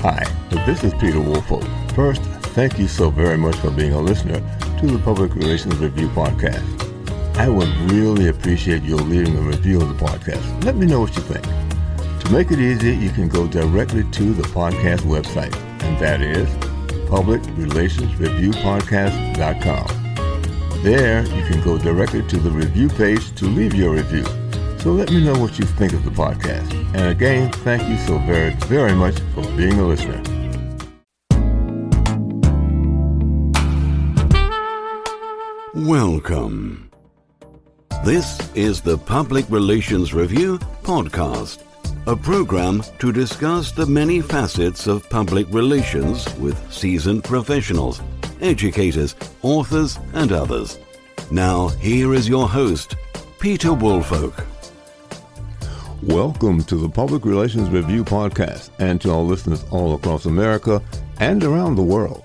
Hi, this is Peter Woolfolk. First, thank you so very much for being a listener to the Public Relations Review podcast. I would really appreciate your leaving a review of the podcast. Let me know what you think. To make it easy, you can go directly to the podcast website, and that is publicrelationsreviewpodcast.com. There, you can go directly to the review page to leave your review. So let me know what you think of the podcast. And again, thank you so very, very much for being a listener. Welcome. This is the Public Relations Review podcast, a program to discuss the many facets of public relations with seasoned professionals, educators, authors, and others. Now, here is your host, Peter Woolfolk. Welcome to the Public Relations Review podcast and to our listeners all across America and around the world.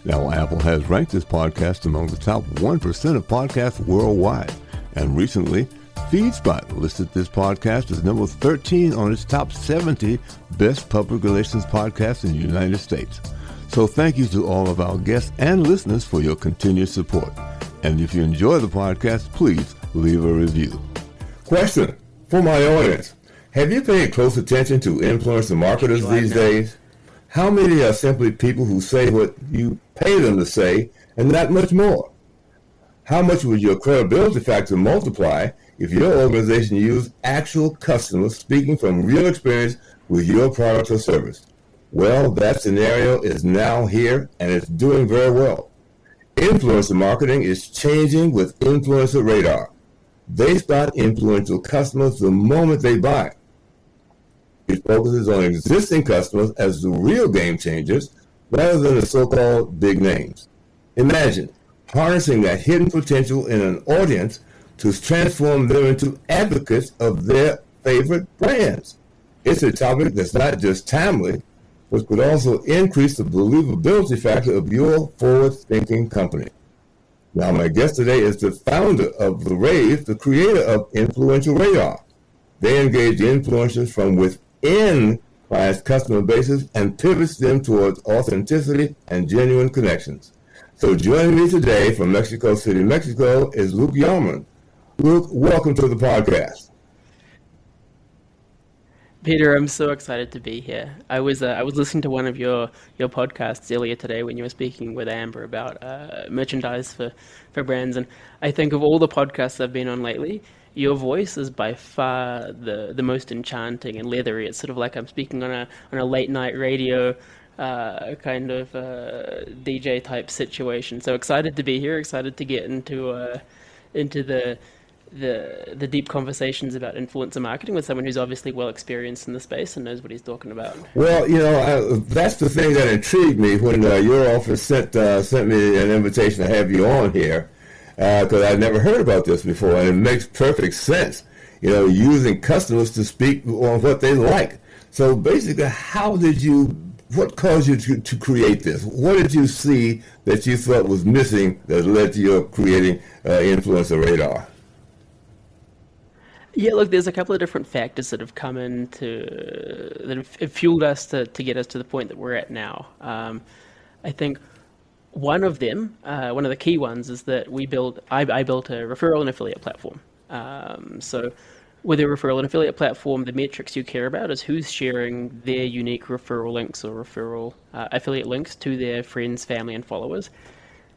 Now, Apple has ranked this podcast among the top 1% of podcasts worldwide. And recently, FeedSpot listed this podcast as number 13 on its top 70 best public relations podcasts in the United States. So thank you to all of our guests and listeners for your continued support. And if you enjoy the podcast, please leave a review. Question for my audience. Have you paid close attention to influencer marketers these days? How many are simply people who say what you pay them to say and not much more? How much would your credibility factor multiply if your organization used actual customers speaking from real experience with your product or service? Well, that scenario is now here and it's doing very well. Influencer marketing is changing with Influencer Radar. They spot influential customers the moment they buy. It focuses on existing customers as the real game changers rather than the so-called big names. Imagine harnessing that hidden potential in an audience to transform them into advocates of their favorite brands. It's a topic that's not just timely, but could also increase the believability factor of your forward-thinking company. Now, my guest today is the founder of The Rave, the creator of Influential Radar. They engage influencers from within clients' customer bases and pivots them towards authenticity and genuine connections. So joining me today from Mexico City, Mexico, is Luke Yarman. Luke, welcome to the podcast. Peter, I'm so excited to be here. I was listening to one of your podcasts earlier today when you were speaking with Amber about merchandise for brands, and I think of all the podcasts I've been on lately, your voice is by far the most enchanting and leathery. It's sort of like I'm speaking on a late night radio kind of DJ type situation. So excited to be here, excited to get into the deep conversations about influencer marketing with someone who's obviously well experienced in the space and knows what he's talking about. Well, that's the thing that intrigued me when your office sent me an invitation to have you on here, because I'd never heard about this before, and it makes perfect sense. Using customers to speak on what they like. So basically, what caused you to create this? What did you see that you thought was missing that led to your creating Influencer Radar? Yeah, look, there's a couple of different factors that have come that have fueled us to get us to the point that we're at now. I think one of them, one of the key ones, is that I built a referral and affiliate platform. So with a referral and affiliate platform, the metrics you care about is who's sharing their unique referral links or referral affiliate links to their friends, family, and followers,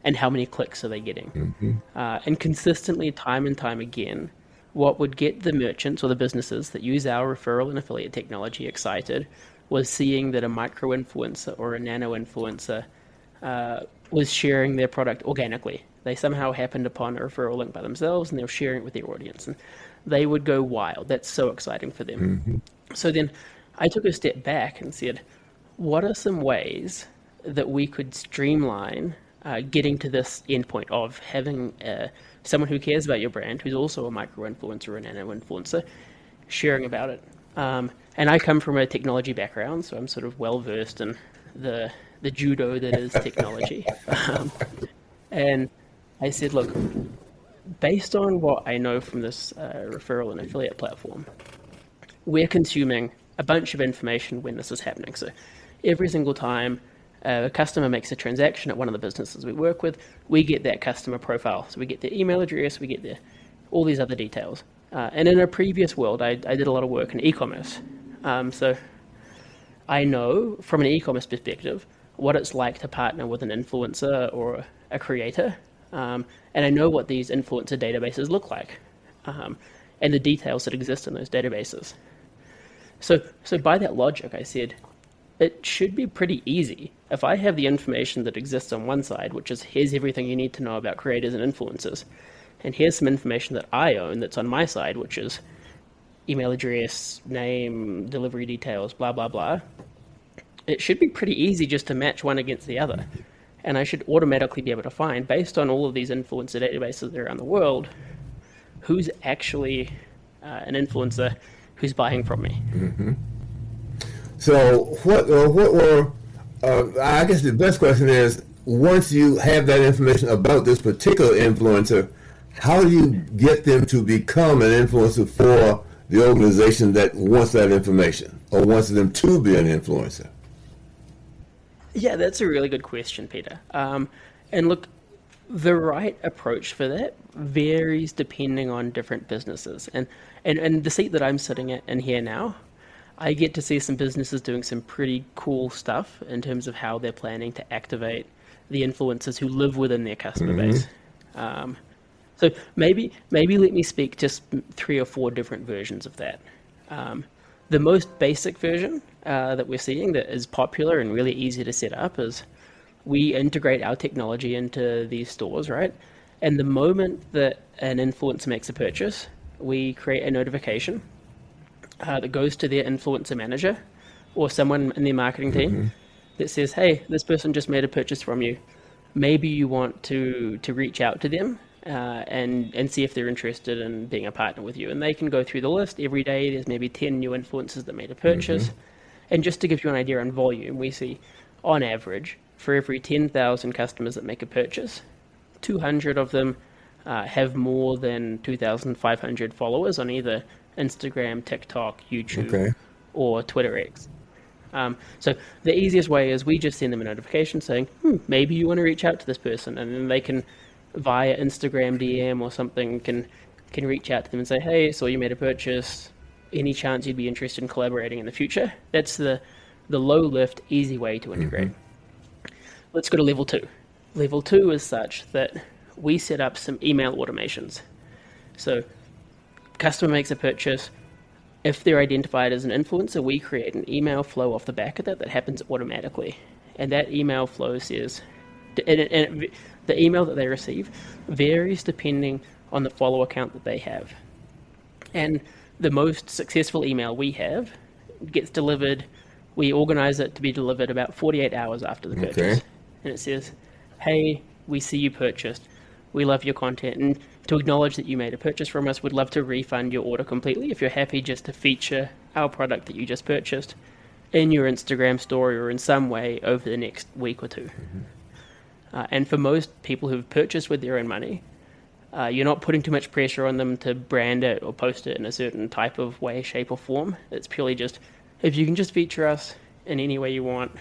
and how many clicks are they getting. Mm-hmm. And consistently, time and time again, what would get the merchants or the businesses that use our referral and affiliate technology excited was seeing that a micro-influencer or a nano-influencer was sharing their product organically. They somehow happened upon a referral link by themselves and they were sharing it with their audience. And they would go wild. That's so exciting for them. Mm-hmm. So then I took a step back and said, what are some ways that we could streamline getting to this endpoint of having someone who cares about your brand, who's also a micro-influencer or a nano-influencer, sharing about it. And I come from a technology background, so I'm sort of well-versed in the judo that is technology. And I said, look, based on what I know from this referral and affiliate platform, we're consuming a bunch of information when this is happening. So, every single time a customer makes a transaction at one of the businesses we work with, we get that customer profile. So we get their email address, we get all these other details. And in a previous world, I did a lot of work in e-commerce. So I know from an e-commerce perspective what it's like to partner with an influencer or a creator. And I know what these influencer databases look like, and the details that exist in those databases. So by that logic, I said, it should be pretty easy. If I have the information that exists on one side, which is here's everything you need to know about creators and influencers, and here's some information that I own that's on my side, which is email address, name, delivery details, blah, blah, blah. It should be pretty easy just to match one against the other. And I should automatically be able to find, based on all of these influencer databases around the world, who's actually an influencer who's buying from me. Mm-hmm. So what were, I guess the best question is, once you have that information about this particular influencer, how do you get them to become an influencer for the organization that wants that information or wants them to be an influencer? Yeah, that's a really good question, Peter. And look, the right approach for that varies depending on different businesses. And the seat that I'm sitting in here now, I get to see some businesses doing some pretty cool stuff in terms of how they're planning to activate the influencers who live within their customer base. So maybe let me speak just 3 or 4 different versions of that. The most basic version that we're seeing that is popular and really easy to set up is we integrate our technology into these stores, right? And the moment that an influencer makes a purchase, we create a notification that goes to their influencer manager or someone in their marketing team that says, hey, this person just made a purchase from you. Maybe you want to reach out to them and see if they're interested in being a partner with you. And they can go through the list. Every day there's maybe 10 new influencers that made a purchase. And just to give you an idea on volume, we see on average for every 10,000 customers that make a purchase, 200 of them have more than 2,500 followers on either Instagram, TikTok, YouTube, or Twitter X. So the easiest way is we just send them a notification saying, maybe you want to reach out to this person, and then they can, via Instagram DM or something, can reach out to them and say, hey, saw you made a purchase. Any chance you'd be interested in collaborating in the future? That's the low lift, easy way to integrate. Let's go to level 2. Level 2 is such that we set up some email automations. So customer makes a purchase. If they're identified as an influencer, we create an email flow off the back of that happens automatically. And that email flow says, and the email that they receive varies depending on the follow account that they have. And the most successful email we have gets delivered, we organize it to be delivered about 48 hours after the purchase. And it says, hey, we see you purchased. We love your content. And to acknowledge that you made a purchase from us, we'd love to refund your order completely if you're happy just to feature our product that you just purchased in your Instagram story or in some way over the next week or 2. And for most people who've purchased with their own money, you're not putting too much pressure on them to brand it or post it in a certain type of way, shape, or form. It's purely just, if you can just feature us in any way you want,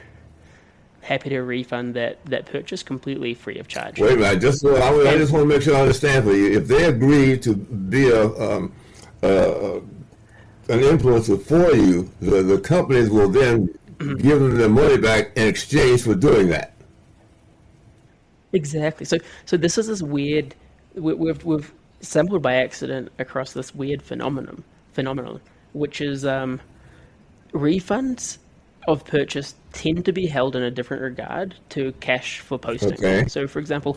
happy to refund that purchase completely free of charge. Wait a minute, I just want to make sure I understand for you. If they agree to be an influencer for you, the companies will then give them their money back in exchange for doing that. Exactly. So this is this weird. We've stumbled by accident across this weird phenomenon, which is refunds of purchase tend to be held in a different regard to cash for posting. So, for example,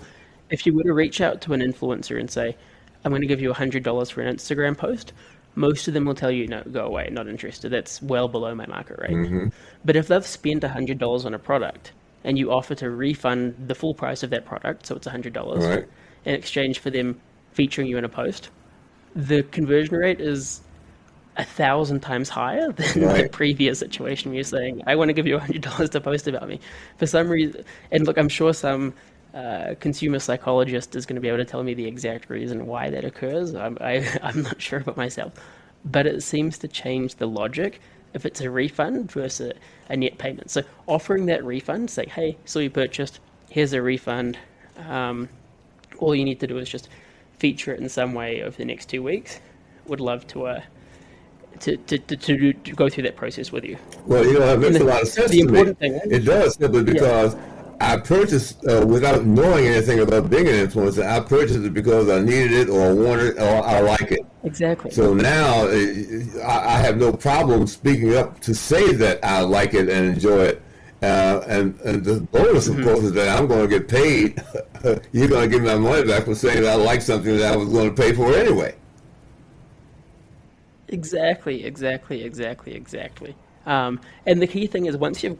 if you were to reach out to an influencer and say, I'm going to give you $100 for an Instagram post, most of them will tell you, no, go away, not interested. That's well below my market rate. But if they've spent $100 on a product and you offer to refund the full price of that product, so it's $100, in exchange for them featuring you in a post, the conversion rate is 1,000 times higher than the previous situation where you're saying, I want to give you $100 to post about me. For some reason, and look, I'm sure some consumer psychologist is going to be able to tell me the exact reason why that occurs. I'm not sure about myself. But it seems to change the logic if it's a refund versus a net payment. So offering that refund, say, hey, so you purchased, here's a refund. All you need to do is just feature it in some way over the next 2 weeks. Would love to go through that process with you. Well, it makes a lot of sense to me. It does, simply because I purchased without knowing anything about being an influencer. I purchased it because I needed it or wanted it or I like it. Exactly. So now I have no problem speaking up to say that I like it and enjoy it. And the bonus, of course, is that I'm going to get paid. You're going to give me my money back for saying that I like something that I was going to pay for anyway. Exactly. And the key thing is once you've,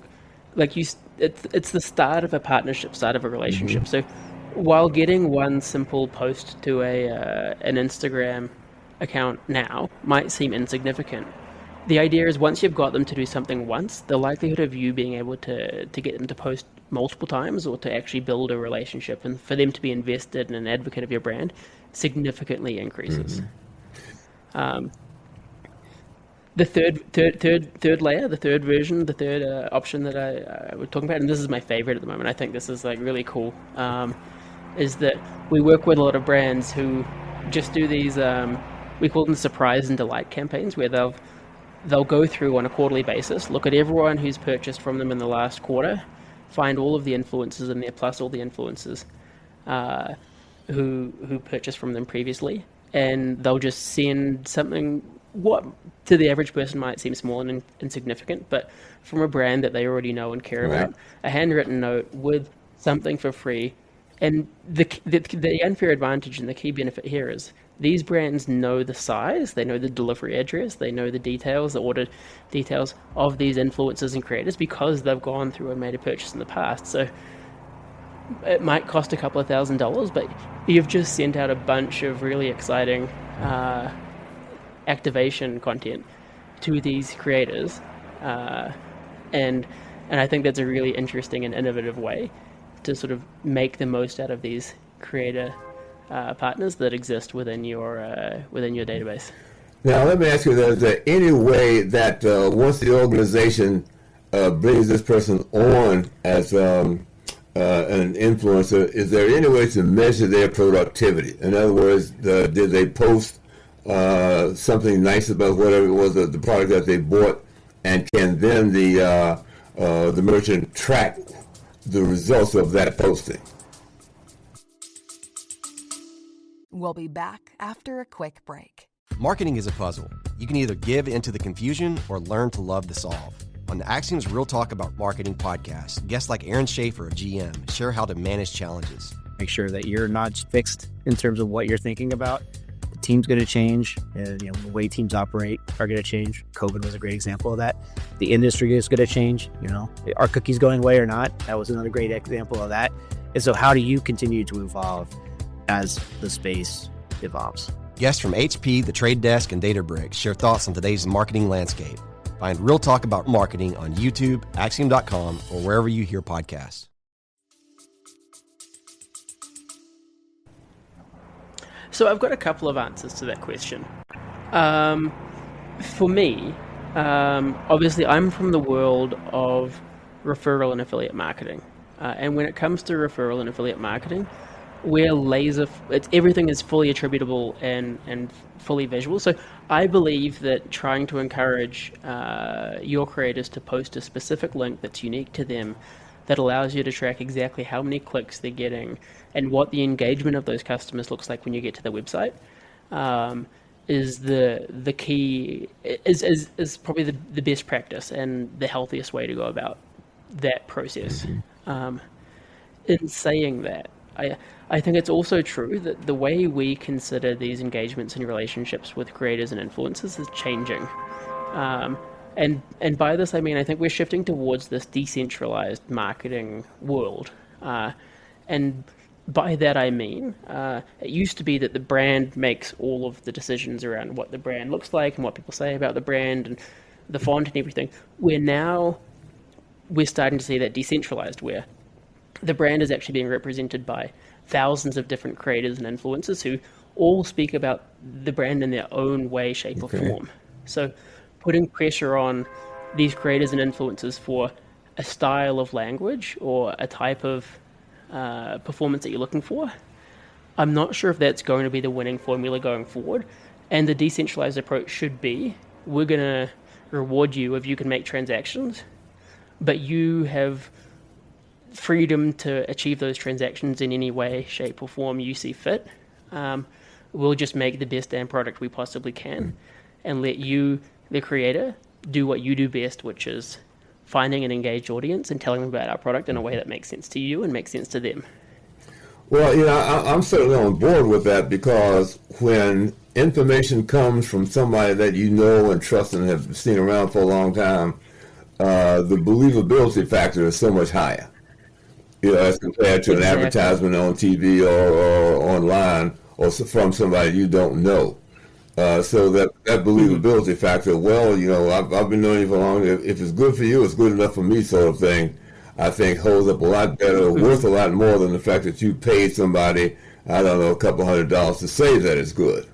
it's the start of a partnership, start of a relationship. Mm-hmm. So while getting one simple post to an Instagram account now might seem insignificant, the idea is once you've got them to do something once, the likelihood of you being able to get them to post multiple times or to actually build a relationship and for them to be invested and an advocate of your brand significantly increases. Mm-hmm. The third layer, the third version, the third option that I was talking about, and this is my favorite at the moment, I think this is really cool, is that we work with a lot of brands who just do these, we call them surprise and delight campaigns, where they'll go through on a quarterly basis, look at everyone who's purchased from them in the last quarter, find all of the influencers in there, plus all the influencers who purchased from them previously, and they'll just send something what to the average person might seem small and insignificant, but from a brand that they already know and care about, a handwritten note with something for free. And the unfair advantage and the key benefit here is these brands know the size, they know the delivery address, they know the details, the order details of these influencers and creators because they've gone through and made a purchase in the past. So it might cost a couple of $1,000s, but you've just sent out a bunch of really exciting activation content to these creators, and I think that's a really interesting and innovative way to sort of make the most out of these creator partners that exist within your database. Now, let me ask you: is there any way that once the organization brings this person on as an influencer, is there any way to measure their productivity? In other words, did they post something nice about whatever it was, the product that they bought, and can then the merchant track the results of that posting? We'll be back after a quick break. Marketing is a puzzle. You can either give into the confusion or learn to love the solve. On the Axiom's Real Talk About Marketing podcast, guests like Aaron Schaefer of GM share how to manage challenges. Make sure that you're not fixed in terms of what you're thinking about. The team's going to change, and the way teams operate are going to change. COVID was a great example of that. The industry is going to change. Are cookies going away or not? That was another great example of that. And so how do you continue to evolve as the space evolves? Guests from HP, The Trade Desk, and Databricks share thoughts on today's marketing landscape. Find Real Talk About Marketing on YouTube, Axiom.com, or wherever you hear podcasts. So I've got a couple of answers to that question. For me, obviously I'm from the world of referral and affiliate marketing. And when it comes to referral and affiliate marketing, everything is fully attributable and fully visual. So I believe that trying to encourage your creators to post a specific link that's unique to them, that allows you to track exactly how many clicks they're getting and what the engagement of those customers looks like when you get to the website, is the key, is probably the best practice and the healthiest way to go about that process. In saying that, I think it's also true that the way we consider these engagements and relationships with creators and influencers is changing. And by this, I mean, I think we're shifting towards this decentralized marketing world. And by that, I mean, it used to be that the brand makes all of the decisions around what the brand looks like and what people say about the brand and the font and everything. We're starting to see that decentralized, where the brand is actually being represented by thousands of different creators and influencers who all speak about the brand in their own way, shape, or form. So putting pressure on these creators and influencers for a style of language or a type of performance that you're looking for, I'm not sure if that's going to be the winning formula going forward. And the decentralized approach should be, we're going to reward you if you can make transactions, but you have freedom to achieve those transactions in any way, shape, or form you see fit. We'll just make the best damn product we possibly can and let you, the creator, do what you do best, which is finding an engaged audience and telling them about our product in a way that makes sense to you and makes sense to them. Well, I'm certainly on board with that, because when information comes from somebody that you know and trust and have seen around for a long time, the believability factor is so much higher, as compared to an advertisement on TV or online or from somebody you don't know. So that believability factor, well, I've been knowing you for long. If it's good for you, it's good enough for me, sort of thing, I think holds up a lot better, worth a lot more than the fact that you paid somebody, I don't know, a couple $100 to say that it's good.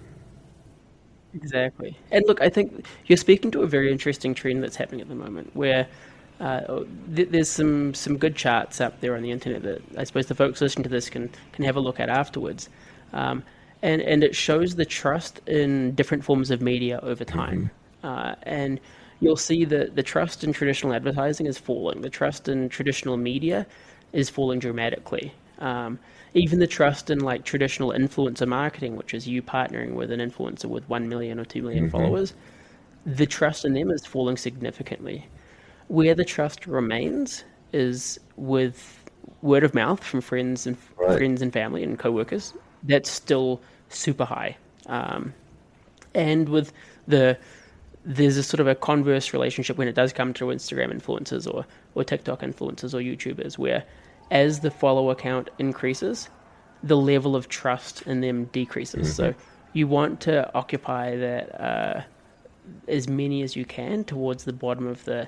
Exactly. And look, I think you're speaking to a very interesting trend that's happening at the moment, where there's some good charts up there on the internet that I suppose the folks listening to this can have a look at afterwards. And it shows the trust in different forms of media over time. And you'll see that the trust in traditional advertising is falling. The trust in traditional media is falling dramatically. Even the trust in like traditional influencer marketing, which is you partnering with an influencer with 1 million or 2 million followers, the trust in them is falling significantly. Where the trust remains is with word of mouth from friends and family and coworkers. That's still super high. And with there's a sort of a converse relationship when it does come to Instagram influencers or TikTok influencers or YouTubers, where as the follower count increases, the level of trust in them decreases. So you want to occupy that as many as you can towards the bottom of the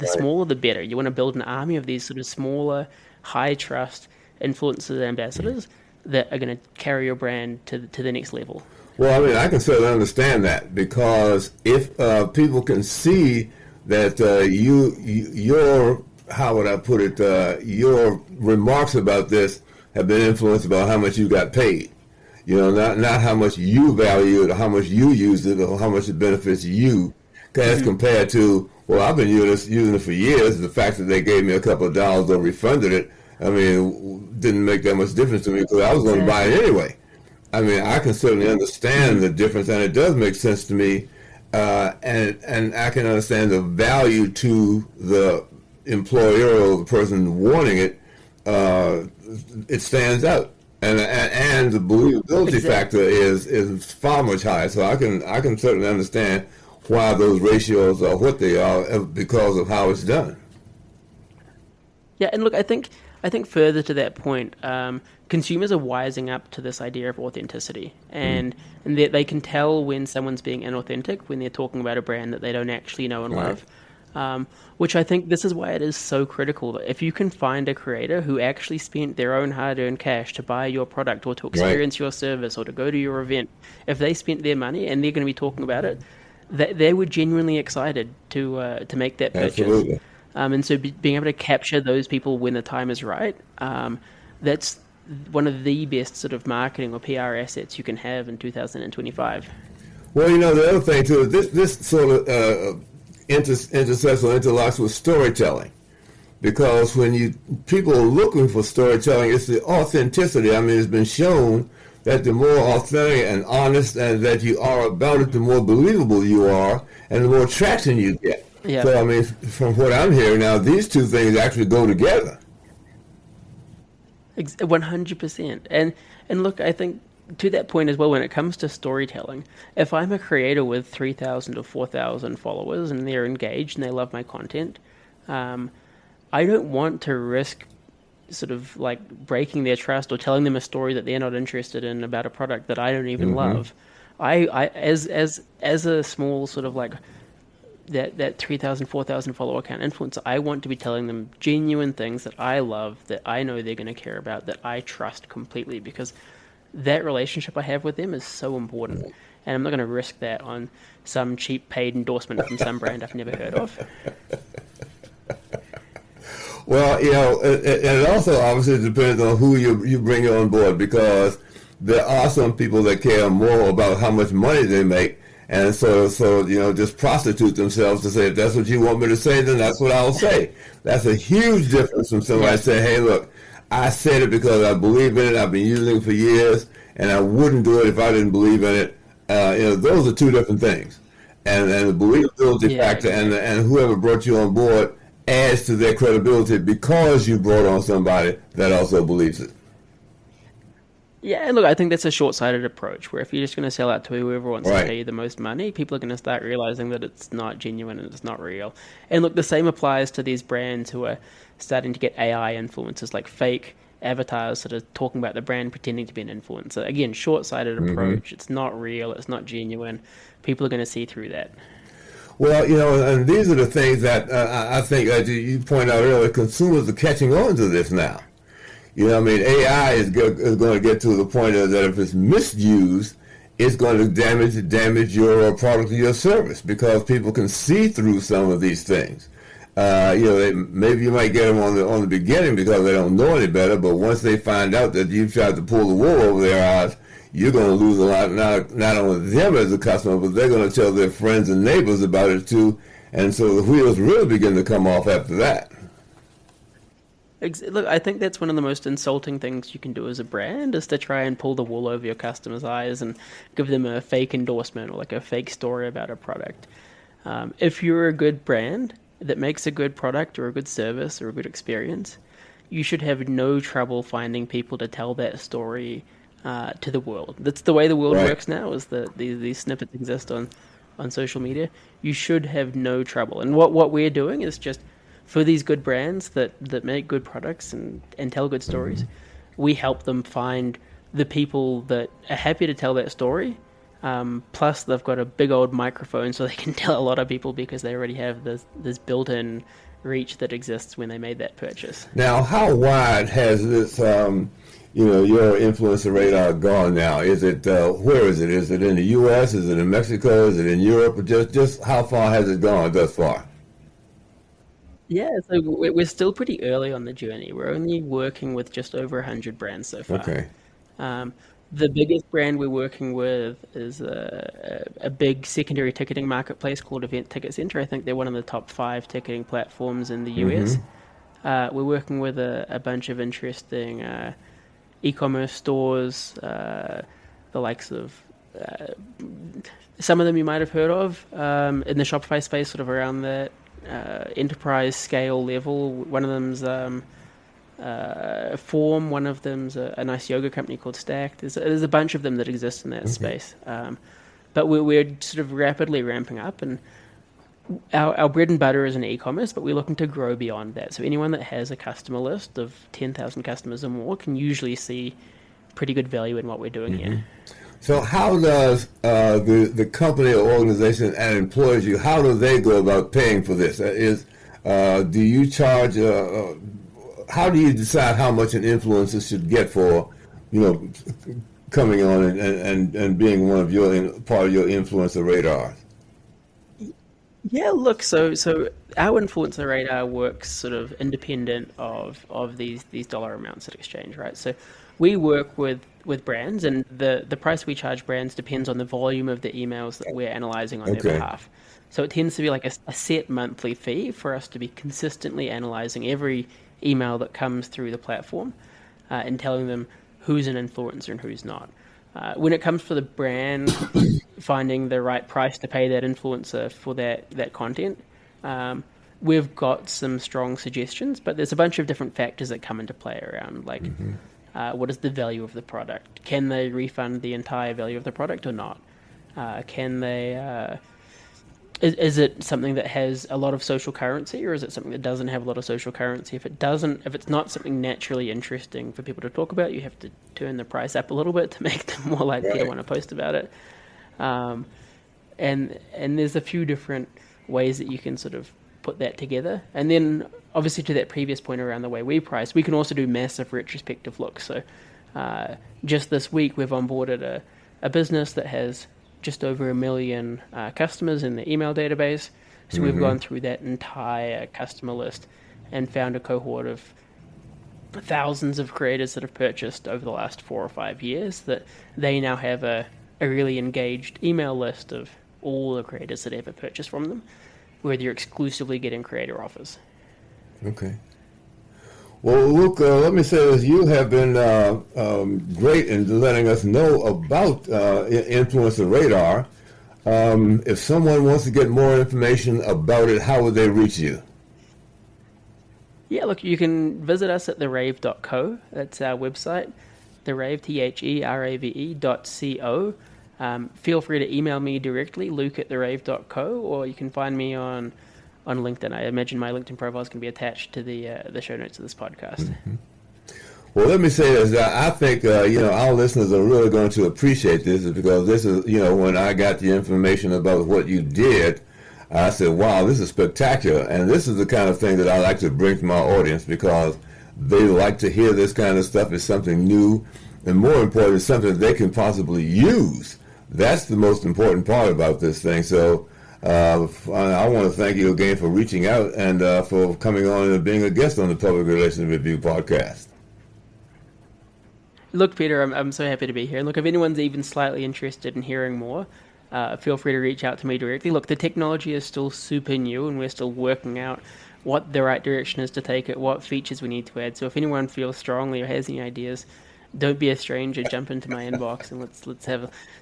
smaller the better. You want to build an army of these sort of smaller, high trust influencers and ambassadors that are going to carry your brand to the next level. Well, I mean, I can certainly understand that, because if people can see that your how would I put it, your remarks about this have been influenced about how much you got paid, not how much you value it or how much you use it or how much it benefits you, as compared to, well, I've been using it for years. The fact that they gave me a couple of dollars or refunded it, I mean, didn't make that much difference to me, because I was going to buy it anyway. I mean, I can certainly understand the difference, and it does make sense to me, and I can understand the value to the employer or the person wanting it. It stands out, and the believability factor is far much higher. So I can certainly understand why those ratios are what they are, because of how it's done. Yeah, and look, I think further to that point, consumers are wising up to this idea of authenticity, and they can tell when someone's being inauthentic when they're talking about a brand that they don't actually know and love. Which I think this is why it is so critical that if you can find a creator who actually spent their own hard-earned cash to buy your product or to experience your service or to go to your event, if they spent their money and they're going to be talking about it, they were genuinely excited to make that purchase. Absolutely. And so being able to capture those people when the time is right, that's one of the best sort of marketing or PR assets you can have in 2025. Well, the other thing too, this sort of intersects or interlocks with storytelling, because when people are looking for storytelling, it's the authenticity. I mean, it's been shown that the more authentic and honest and that you are about it, the more believable you are, and the more traction you get. Yeah. So, I mean, from what I'm hearing now, these two things actually go together. 100%. And look, I think to that point as well, when it comes to storytelling, if I'm a creator with 3,000 or 4,000 followers and they're engaged and they love my content, I don't want to risk sort of like breaking their trust or telling them a story that they're not interested in about a product that I don't even love. I as a small sort of like that 3,000, 4,000 follower account influencer, I want to be telling them genuine things that I love, that I know they're going to care about, that I trust completely, because that relationship I have with them is so important. and I'm not going to risk that on some cheap paid endorsement from some brand I've never heard of. Well, and it also obviously depends on who you bring on board, because there are some people that care more about how much money they make, and so just prostitute themselves to say, if that's what you want me to say, then that's what I'll say. That's a huge difference from somebody saying, hey, look, I said it because I believe in it, I've been using it for years, and I wouldn't do it if I didn't believe in it. Those are two different things. And the believability factor and whoever brought you on board adds to their credibility because you brought on somebody that also believes it. Yeah, look, I think that's a short-sighted approach, where if you're just going to sell out to whoever wants Right. to pay you the most money, people are going to start realizing that it's not genuine and it's not real. And look, the same applies to these brands who are starting to get AI influencers, like fake avatars that are talking about the brand pretending to be an influencer. Again, short-sighted approach. It's not real. It's not genuine. People are going to see through that. Well, and these are the things that I think, as you pointed out earlier, consumers are catching on to this now. AI is going to get to the point that if it's misused, it's going to damage your product or your service, because people can see through some of these things. Maybe you might get them on the beginning because they don't know any better, but once they find out that you've tried to pull the wool over their eyes, you're going to lose a lot, not only them as a customer, but they're going to tell their friends and neighbors about it too, and so the wheels really begin to come off after that. Look, I think that's one of the most insulting things you can do as a brand, is to try and pull the wool over your customers' eyes and give them a fake endorsement or like a fake story about a product. If you're a good brand that makes a good product or a good service or a good experience, you should have no trouble finding people to tell that story to the world. That's the way the world works now, is that these snippets exist on social media. You should have no trouble. And what we're doing is just, for these good brands that make good products and tell good stories, we help them find the people that are happy to tell that story. Plus, they've got a big old microphone, so they can tell a lot of people because they already have this built-in reach that exists when they made that purchase. Now, how wide has this, your influencer radar gone now? Is it, where is it? Is it in the U.S.? Is it in Mexico? Is it in Europe? Or just how far has it gone thus far? Yeah, so we're still pretty early on the journey. We're only working with just over 100 brands so far. Okay. The biggest brand we're working with is a big secondary ticketing marketplace called Event Ticket Center. I think they're one of the top 5 ticketing platforms in the US. We're working with a bunch of interesting e-commerce stores, the likes of some of them you might have heard of in the Shopify space, sort of around that enterprise scale level. One of them's Form, one of them's a nice yoga company called Stack. There's a bunch of them that exist in that space. But we're sort of rapidly ramping up, and our bread and butter is in e-commerce, but we're looking to grow beyond that. So anyone that has a customer list of 10,000 customers or more can usually see pretty good value in what we're doing here. So how does the company or organization that employs you, how do they go about paying for this? Do you charge, how do you decide how much an influencer should get for, coming on and being one of part of your influencer radar? Yeah, look, so our influencer radar works sort of independent of these dollar amounts at exchange, right? So we work with brands, and the price we charge brands depends on the volume of the emails that we're analyzing on their behalf. So it tends to be like a set monthly fee for us to be consistently analyzing every email that comes through the platform and telling them who's an influencer and who's not. When it comes for the brand finding the right price to pay that influencer for that content, we've got some strong suggestions, but there's a bunch of different factors that come into play around, like what is the value of the product? Can they refund the entire value of the product or not? Can they... Is it something that has a lot of social currency, or is it something that doesn't have a lot of social currency? If it's not something naturally interesting for people to talk about, you have to turn the price up a little bit to make them more likely to want to post about it. And there's a few different ways that you can sort of put that together. And then obviously to that previous point around the way we price, we can also do massive retrospective looks. So just this week we've onboarded a business that has just over 1 million customers in the email database. So we've gone through that entire customer list and found a cohort of thousands of creators that have purchased over the last 4 or 5 years, that they now have a really engaged email list of all the creators that ever purchased from them, where they're exclusively getting creator offers. Okay. Well, Luke, let me say this. You have been great in letting us know about Influencer Radar. If someone wants to get more information about it, how would they reach you? Yeah, look, you can visit us at therave.co. That's our website, therave, therave.co. Feel free to email me directly, luke@therave.co, or you can find me on LinkedIn. I imagine my LinkedIn profile is going to be attached to the show notes of this podcast. Mm-hmm. Well, let me say this. I think, our listeners are really going to appreciate this, because this is, when I got the information about what you did, I said, wow, this is spectacular. And this is the kind of thing that I like to bring to my audience, because they like to hear this kind of stuff. It's something new, and more important, it's something they can possibly use. That's the most important part about this thing. So I want to thank you again for reaching out and for coming on and being a guest on the Public Relations Review podcast. Look, Peter, I'm so happy to be here. And look, if anyone's even slightly interested in hearing more, feel free to reach out to me directly. Look, the technology is still super new, and we're still working out what the right direction is to take it, what features we need to add. So if anyone feels strongly or has any ideas, don't be a stranger. Jump into my inbox and let's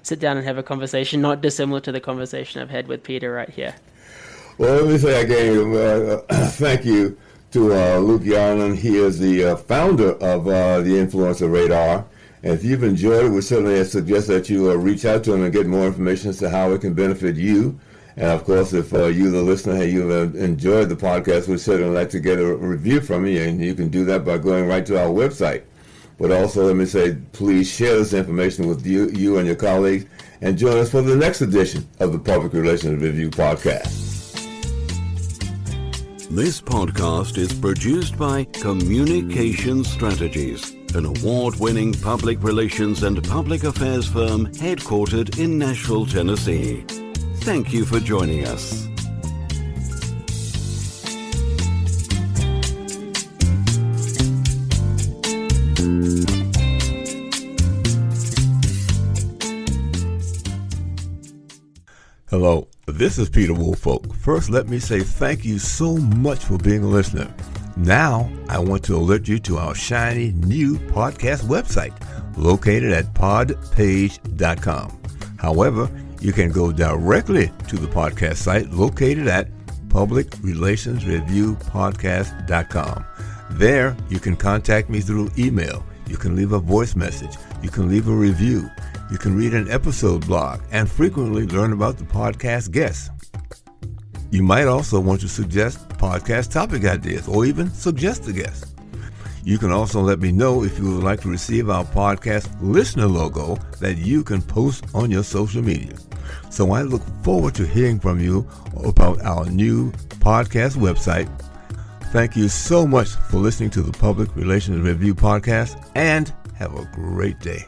sit down and have a conversation, not dissimilar to the conversation I've had with Peter right here. Well, let me say again, thank you to Luke Yarland. He is the founder of the Influencer Radar. And if you've enjoyed it, we certainly suggest that you reach out to him and get more information as to how it can benefit you. And of course, if you, the listener, you've enjoyed the podcast, we'd certainly like to get a review from you. And you can do that by going right to our website. But also, let me say, please share this information with you and your colleagues, and join us for the next edition of the Public Relations Review podcast. This podcast is produced by Communication Strategies, an award-winning public relations and public affairs firm headquartered in Nashville, Tennessee. Thank you for joining us. Hello, this is Peter Woolfolk. First, let me say thank you so much for being a listener. Now, I want to alert you to our shiny new podcast website located at podpage.com. However, you can go directly to the podcast site located at publicrelationsreviewpodcast.com. There, you can contact me through email. You can leave a voice message. You can leave a review. You can read an episode blog and frequently learn about the podcast guests. You might also want to suggest podcast topic ideas or even suggest a guest. You can also let me know if you would like to receive our podcast listener logo that you can post on your social media. So I look forward to hearing from you about our new podcast website. Thank you so much for listening to the Public Relations Review podcast, and have a great day.